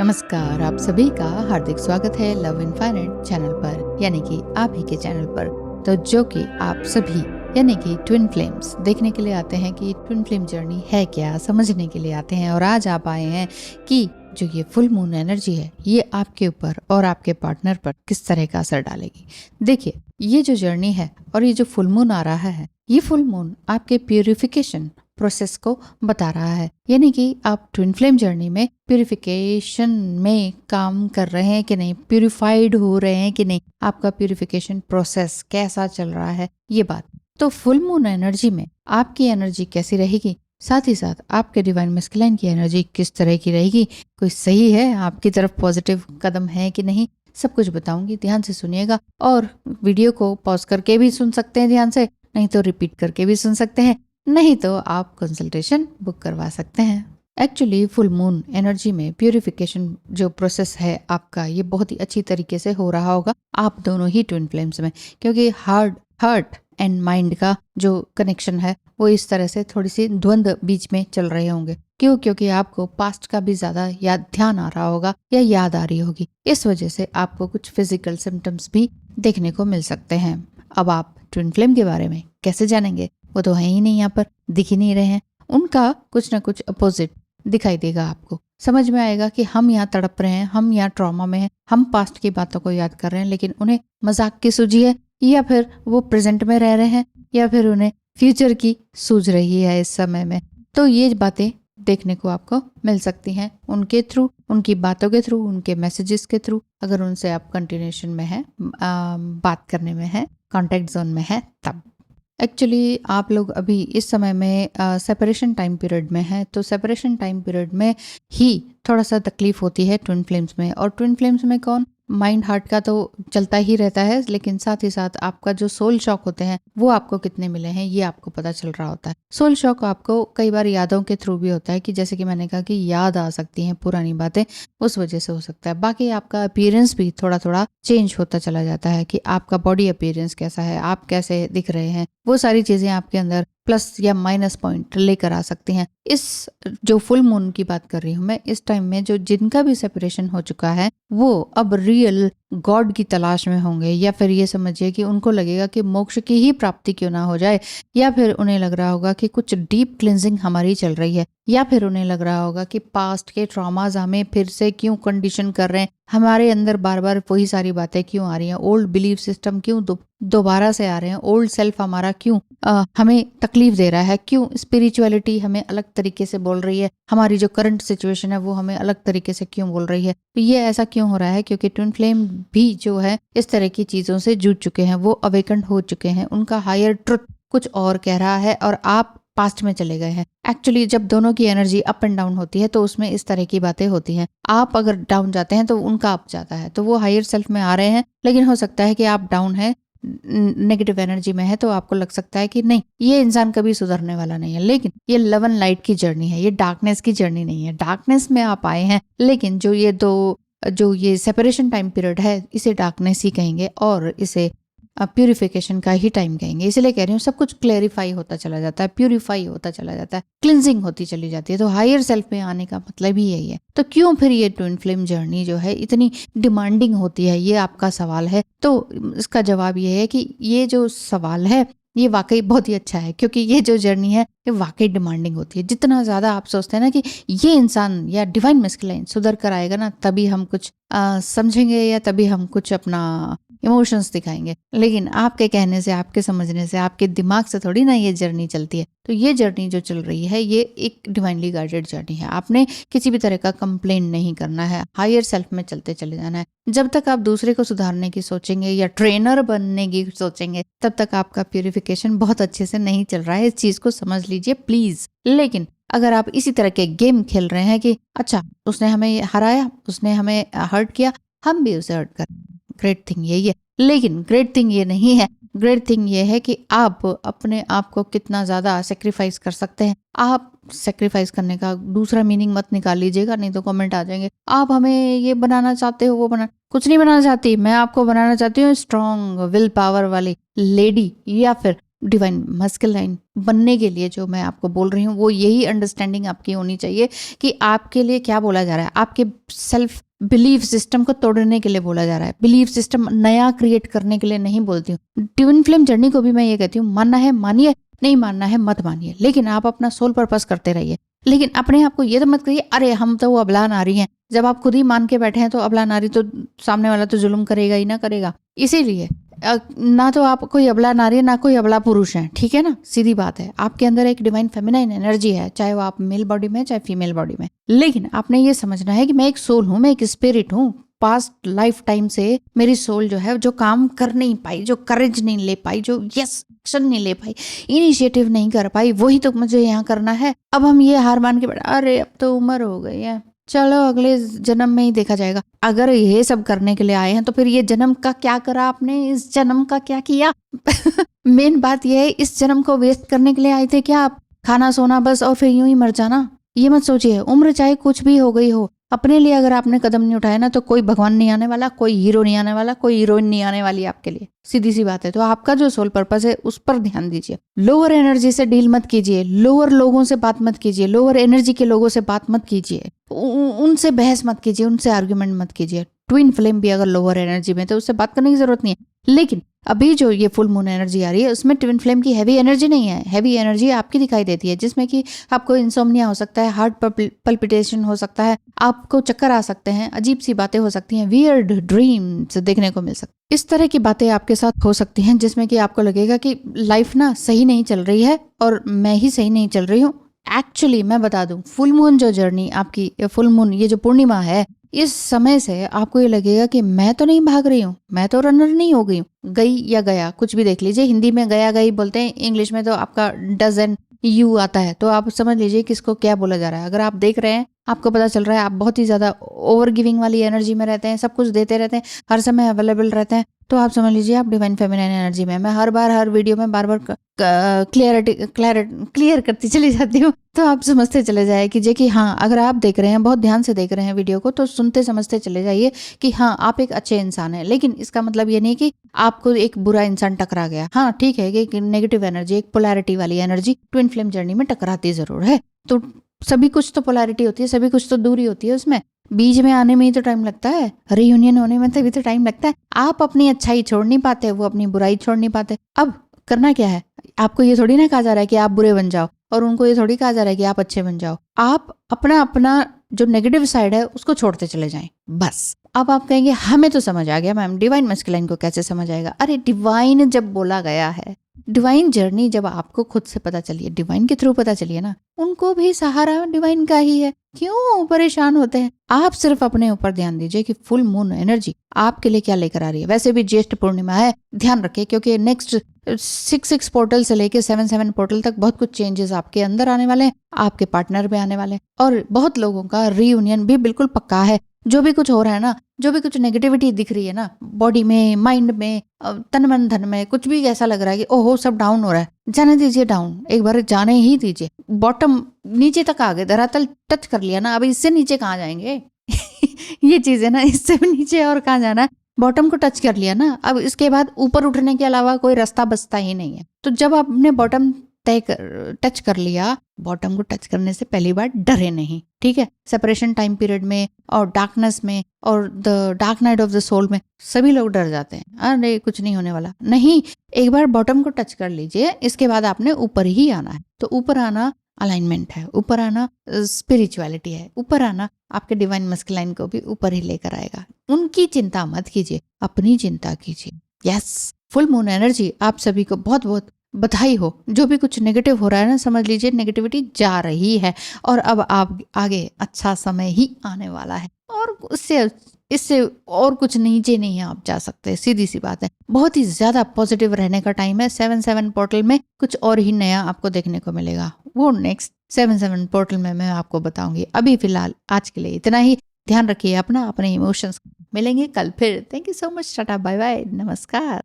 नमस्कार, आप सभी का हार्दिक स्वागत है लव इनफाइनाइट चैनल पर, यानी कि आप ही के चैनल पर। तो जो कि आप सभी यानी कि ट्विन फ्लेम्स देखने के लिए आते हैं कि ट्विन फ्लेम जर्नी है क्या, समझने के लिए आते हैं। और आज आप आए हैं कि जो ये फुल मून एनर्जी है ये आपके ऊपर और आपके पार्टनर पर किस तरह का असर डालेगी। देखिए, ये जो जर्नी है और ये जो फुल मून आ रहा है, ये फुल मून आपके प्यूरिफिकेशन प्रोसेस को बता रहा है। यानी कि आप ट्विन फ्लेम जर्नी में प्यूरिफिकेशन में काम कर रहे हैं कि नहीं, प्यूरिफाइड हो रहे हैं कि नहीं, आपका प्यूरिफिकेशन प्रोसेस कैसा चल रहा है, ये बात। तो फुल मून एनर्जी में आपकी एनर्जी कैसी रहेगी, साथ ही साथ आपके डिवाइन मैस्कुलाइन की एनर्जी किस तरह की रहेगी, कोई सही है आपकी तरफ पॉजिटिव कदम है कि नहीं, सब कुछ बताऊंगी। ध्यान से सुनिएगा और वीडियो को पॉज करके भी सुन सकते हैं ध्यान से, नहीं तो रिपीट करके भी सुन सकते हैं, नहीं तो आप कंसल्टेशन बुक करवा सकते हैं। एक्चुअली फुल मून एनर्जी में प्यूरिफिकेशन जो प्रोसेस है आपका, ये बहुत ही अच्छी तरीके से हो रहा होगा आप दोनों ही ट्विन फ्लेम्स में, क्योंकि हार्ट एंड माइंड का जो कनेक्शन है वो इस तरह से थोड़ी सी द्वंद्व बीच में चल रहे होंगे। क्यों? क्योंकि आपको पास्ट का भी ज्यादा याद ध्यान आ रहा होगा या याद आ रही होगी। इस वजह से आपको कुछ फिजिकल सिम्टम्स भी देखने को मिल सकते हैं। अब आप ट्विन फ्लेम के बारे में कैसे जानेंगे, वो तो है ही नहीं, यहाँ पर दिख ही नहीं रहे हैं। उनका कुछ ना कुछ अपोजिट दिखाई देगा आपको। समझ में आएगा कि हम यहाँ तड़प रहे हैं, हम यहाँ ट्रॉमा में हैं, हम पास्ट की बातों को याद कर रहे हैं, लेकिन उन्हें मजाक की सूझी है, या फिर वो प्रेजेंट में रह रहे हैं, या फिर उन्हें फ्यूचर की सूझ रही है इस समय में। तो ये बातें देखने को आपको मिल सकती हैं उनके थ्रू, उनकी बातों के थ्रू, उनके मैसेजेस के थ्रू, अगर उनसे आप कंटिन्यूशन में है, बात करने में है, कॉन्टेक्ट जोन में है तब। एक्चुअली आप लोग अभी इस समय में सेपरेशन टाइम पीरियड में है, तो सेपरेशन टाइम पीरियड में ही थोड़ा सा तकलीफ होती है ट्विन फ्लेम्स में। और ट्विन फ्लेम्स में कौन, माइंड हार्ट का तो चलता ही रहता है, लेकिन साथ ही साथ आपका जो सोल शॉक होते हैं वो आपको कितने मिले हैं ये आपको पता चल रहा होता है। सोल शॉक आपको कई बार यादों के थ्रू भी होता है, कि जैसे कि मैंने कहा कि याद आ सकती हैं पुरानी बातें, उस वजह से हो सकता है। बाकी आपका अपीयरेंस भी थोड़ा थोड़ा चेंज होता चला जाता है, कि आपका बॉडी अपीयरेंस कैसा है, आप कैसे दिख रहे हैं, वो सारी चीजें आपके अंदर प्लस या माइनस पॉइंट लेकर आ सकती हैं। इस जो फुल मून की बात कर रही हूँ मैं, इस टाइम में जो जिनका भी सेपरेशन हो चुका है वो अब रियल गॉड की तलाश में होंगे, या फिर ये समझिए कि उनको लगेगा कि मोक्ष की ही प्राप्ति क्यों ना हो जाए, या फिर उन्हें लग रहा होगा कि कुछ डीप क्लिनजिंग हमारी चल रही है, या फिर उन्हें लग रहा होगा कि पास्ट के ट्रॉमाज हमें फिर से क्यों कंडीशन कर रहे हैं, हमारे अंदर बार बार वही सारी बातें क्यों आ रही हैं, ओल्ड बिलीफ सिस्टम क्यों दोबारा से आ रहे हैं, ओल्ड सेल्फ हमारा क्यों हमें तकलीफ दे रहा है, क्यों स्पिरिचुअलिटी हमें अलग तरीके से बोल रही है, हमारी जो करंट सिचुएशन है वो हमें अलग तरीके से क्यों बोल रही है। तो ये ऐसा क्यों हो रहा है? क्योंकि ट्विन फ्लेम भी जो है इस तरह की चीजों से जूझ चुके हैं, वो अवेकन हो चुके हैं, उनका हायर ट्रुथ कुछ और कह रहा है और आप पास्ट में चले गए हैं। एक्चुअली जब दोनों की एनर्जी अप एंड डाउन होती है तो उसमें इस तरह की बातें होती हैं। आप अगर डाउन जाते हैं तो उनका अप जाता है, तो वो हायर सेल्फ में आ रहे हैं, लेकिन हो सकता है कि आप डाउन है, नेगेटिव एनर्जी में है, तो आपको लग सकता है कि नहीं, ये इंसान कभी सुधरने वाला नहीं है। लेकिन ये लव एंड लाइट की जर्नी है, ये डार्कनेस की जर्नी नहीं है। डार्कनेस में आप आए हैं, लेकिन जो ये सेपरेशन टाइम पीरियड है इसे डार्कनेस ही कहेंगे और इसे प्यूरिफिकेशन का ही टाइम कहेंगे। इसलिए कह रही हूँ, सब कुछ क्लेरिफाई होता चला जाता है, प्यूरिफाई होता चला जाता है, क्लिनजिंग होती चली जाती है। तो हायर सेल्फ में आने का मतलब ही यही है। तो क्यों फिर ये ट्विन फ्लेम जर्नी जो है इतनी डिमांडिंग होती है, ये आपका सवाल है। तो इसका जवाब ये है कि ये जो सवाल है ये वाकई बहुत ही अच्छा है, क्योंकि ये जो जर्नी है ये वाकई डिमांडिंग होती है। जितना ज्यादा आप सोचते हैं ना कि ये इंसान या डिवाइन मैस्कुलाइन सुधर कर आएगा ना, तभी हम कुछ समझेंगे या तभी हम कुछ अपना इमोशंस दिखाएंगे, लेकिन आपके कहने से, आपके समझने से, आपके दिमाग से थोड़ी ना ये जर्नी चलती है। तो ये जर्नी जो चल रही है ये एक डिवाइनली गाइडेड जर्नी है। आपने किसी भी तरह का कंप्लेन नहीं करना है, हायर सेल्फ में चलते चले जाना है। जब तक आप दूसरे को सुधारने की सोचेंगे या ट्रेनर बनने की सोचेंगे, तब तक आपका प्यूरिफिकेशन बहुत अच्छे से नहीं चल रहा है। इस चीज को समझ लीजिए प्लीज। लेकिन अगर आप इसी तरह के गेम खेल रहे हैं कि अच्छा उसने हमें हराया, उसने हमें हर्ट किया, हम भी उसे हर्ट करें, ग्रेट थिंग यही है। लेकिन ग्रेट थिंग ये नहीं है। ग्रेट थिंग ये है कि आप अपने आप को कितना ज्यादा सेक्रीफाइस कर सकते हैं। आप सेक्रीफाइस करने का दूसरा मीनिंग मत निकाल लीजिएगा, नहीं तो कमेंट आ जाएंगे, आप हमें ये बनाना चाहते हो, वो बना। कुछ नहीं बनाना चाहती मैं, आपको बनाना चाहती हूँ स्ट्रॉन्ग विल पावर वाली लेडी, या फिर डिवाइन मस्कुलाइन बनने के लिए जो मैं आपको बोल रही हूँ वो यही अंडरस्टैंडिंग आपकी होनी चाहिए कि आपके लिए क्या बोला जा रहा है। आपके सेल्फ बिलीफ सिस्टम को तोड़ने के लिए बोला जा रहा है, बिलीफ सिस्टम नया क्रिएट करने के लिए नहीं बोलती हूँ। ट्विन फ्लेम जर्नी को भी मैं ये कहती हूँ, मानना है मानिए, नहीं मानना है मत मानिए, लेकिन आप अपना सोल पर्पस करते रहिए। लेकिन अपने आप को ये तो मत कहिए अरे हम तो वो अबला नारी हैं। जब आप खुद ही मान के बैठे हैं तो अबला नारी तो सामने वाला तो जुल्म करेगा ही ना करेगा। इसीलिए ना तो आप कोई अबला नारी ना कोई अबला पुरुष है, ठीक है ना, सीधी बात है। आपके अंदर एक डिवाइन फेमिनाइन एनर्जी है, चाहे वो आप मेल बॉडी में चाहे फीमेल बॉडी में। लेकिन आपने ये समझना है कि मैं एक सोल हूँ, मैं एक स्पिरिट हूँ। पास्ट लाइफ टाइम से मेरी सोल जो है जो काम कर नहीं पाई, जो करेज नहीं ले पाई, जो एक्शन नहीं ले पाई, इनिशिएटिव नहीं कर पाई, वही तो मुझे यहाँ करना है। अब हम ये हार मान के बैठे अरे अब तो उम्र हो गई है, चलो अगले जन्म में ही देखा जाएगा। अगर ये सब करने के लिए आए हैं तो फिर ये जन्म का क्या करा आपने, इस जन्म का क्या किया? मेन बात यह है, इस जन्म को वेस्ट करने के लिए आए थे क्या आप? खाना सोना बस और फिर यूं ही मर जाना, ये मत सोचिए। उम्र चाहे कुछ भी हो गई हो, अपने लिए अगर आपने कदम नहीं उठाया ना तो कोई भगवान नहीं आने वाला, कोई हीरो नहीं आने वाला, कोई हीरोइन नहीं आने वाली आपके लिए, सीधी सी बात है। तो आपका जो सोल पर्पस है उस पर ध्यान दीजिए। लोअर एनर्जी से डील मत कीजिए, लोअर लोगों से बात मत कीजिए, लोअर एनर्जी के लोगों से बात मत कीजिए, उनसे बहस मत कीजिए, उनसे आर्ग्यूमेंट मत कीजिए। ट्विन फ्लेम भी अगर लोअर एनर्जी में तो उससे बात करने की जरूरत नहीं है। लेकिन अभी जो ये फुल मून एनर्जी आ रही है उसमें ट्विन फ्लेम की हैवी एनर्जी नहीं है, हैवी एनर्जी आपकी दिखाई देती है, जिसमें कि आपको इंसोम्निया हो सकता है, हार्ट पल्पिटेशन हो सकता है, आपको चक्कर आ सकते हैं, अजीब सी बातें हो सकती हैं, वियर्ड ड्रीम्स देखने को मिल सकती है। इस तरह की बातें आपके साथ हो सकती हैं जिसमें कि आपको लगेगा कि लाइफ ना सही नहीं चल रही है और मैं ही सही नहीं चल रही हूँ। एक्चुअली मैं बता दूं, फुल मून जो जर्नी आपकी, फुल मून ये जो पूर्णिमा है, इस समय से आपको ये लगेगा कि मैं तो नहीं भाग रही हूँ, मैं तो रनर नहीं हो गई हूँ। गई या गया कुछ भी देख लीजिए, हिंदी में गया गई बोलते हैं, इंग्लिश में तो आपका डजन यू आता है, तो आप समझ लीजिए किसको क्या बोला जा रहा है। अगर आप देख रहे हैं, आपको पता चल रहा है आप बहुत ही ज्यादा ओवर गिविंग वाली एनर्जी में रहते हैं, सब कुछ देते रहते हैं, हर समय अवेलेबल रहते हैं, तो आप समझ लीजिए आप डिवाइन फेमिनाइन एनर्जी में। मैं हर बार हर वीडियो में बार बार क्लियर करती चली जाती हूँ, तो आप समझते चले जाए कि हाँ, अगर आप देख रहे हैं, बहुत ध्यान से देख रहे हैं वीडियो को, तो सुनते समझते चले जाइए कि हाँ आप एक अच्छे इंसान हैं। लेकिन इसका मतलब ये नहीं कि आपको एक बुरा इंसान टकरा गया। हाँ ठीक है कि नेगेटिव एनर्जी, एक पोलैरिटी वाली एनर्जी ट्विन फ्लेम जर्नी में टकराती जरूर है। तो सभी कुछ तो पोलैरिटी होती है, सभी कुछ तो दूरी होती है उसमें, बीच में आने में ही तो टाइम लगता है, रीयूनियन होने में तभी तो टाइम लगता है। आप अपनी अच्छाई छोड़ नहीं पाते, वो अपनी बुराई छोड़ नहीं पाते। अब करना क्या है, आपको ये थोड़ी ना कहा जा रहा है कि आप बुरे बन जाओ, और उनको ये थोड़ी कहा जा रहा है कि आप अच्छे बन जाओ। आप अपना अपना जो नेगेटिव साइड है उसको छोड़ते चले जाएं, बस। अब आप कहेंगे हमें तो समझ आ गया मैम, डिवाइन मस्कुलाइन को कैसे समझ आएगा? अरे डिवाइन जब बोला गया है, डिवाइन जर्नी जब आपको खुद से पता चली है, डिवाइन के थ्रू पता चली है ना, उनको भी सहारा डिवाइन का ही है, क्यों परेशान होते हैं? आप सिर्फ अपने ऊपर ध्यान दीजिए कि फुल मून एनर्जी आपके लिए क्या लेकर आ रही है। वैसे भी ज्येष्ठ पूर्णिमा है, ध्यान रखिए, क्योंकि नेक्स्ट 6 पोर्टल से लेके 7 पोर्टल तक बहुत कुछ चेंजेस आपके अंदर आने वाले हैं, आपके पार्टनर में आने वाले हैं, और बहुत लोगों का रीयूनियन भी बिल्कुल पक्का है। जो भी कुछ हो रहा है ना, जो भी कुछ नेगेटिविटी दिख रही है ना, बॉडी में, माइंड में, तन मन धन में, कुछ भी ऐसा लग रहा है कि ओहो सब डाउन हो रहा है, जाने दीजिए डाउन, एक बार जाने ही दीजिए। बॉटम नीचे तक आ गए, धरातल टच कर लिया ना, अब इससे नीचे कहाँ जाएंगे? ये चीज है ना, इससे भी नीचे और कहाँ जाना है? बॉटम को टच कर लिया ना, अब इसके बाद ऊपर उठने के अलावा कोई रास्ता बचता ही नहीं है। तो जब आपने बॉटम टच कर लिया, बॉटम को टच करने से पहली बार डरे नहीं, ठीक है? सेपरेशन टाइम पीरियड में और डार्कनेस में और the dark night of the soul में सभी लोग डर जाते हैं, अरे कुछ नहीं होने वाला। नहीं, एक बार बॉटम को टच कर लीजिए, इसके बाद आपने ऊपर ही आना है। तो ऊपर आना अलाइनमेंट है, ऊपर आना स्पिरिचुअलिटी है, ऊपर आना आपके डिवाइन मस्कुलाइन को भी ऊपर ही लेकर आएगा। उनकी चिंता मत कीजिए, अपनी चिंता कीजिए। यस, फुल मून एनर्जी आप सभी को बहुत बहुत बधाई हो। जो भी कुछ नेगेटिव हो रहा है ना, समझ लीजिए नेगेटिविटी जा रही है, और अब आप आगे अच्छा समय ही आने वाला है, और इससे और कुछ नीचे नहीं आप जा सकते, सीधी सी बात है। बहुत ही ज्यादा पॉजिटिव रहने का टाइम है। 7 पोर्टल में कुछ और ही नया आपको देखने को मिलेगा, वो नेक्स्ट 7 पोर्टल में मैं आपको बताऊंगी। अभी फिलहाल आज के लिए इतना ही। ध्यान रखिए अपना, अपने इमोशंस। मिलेंगे कल फिर। Thank you so much, tata bye bye, नमस्कार।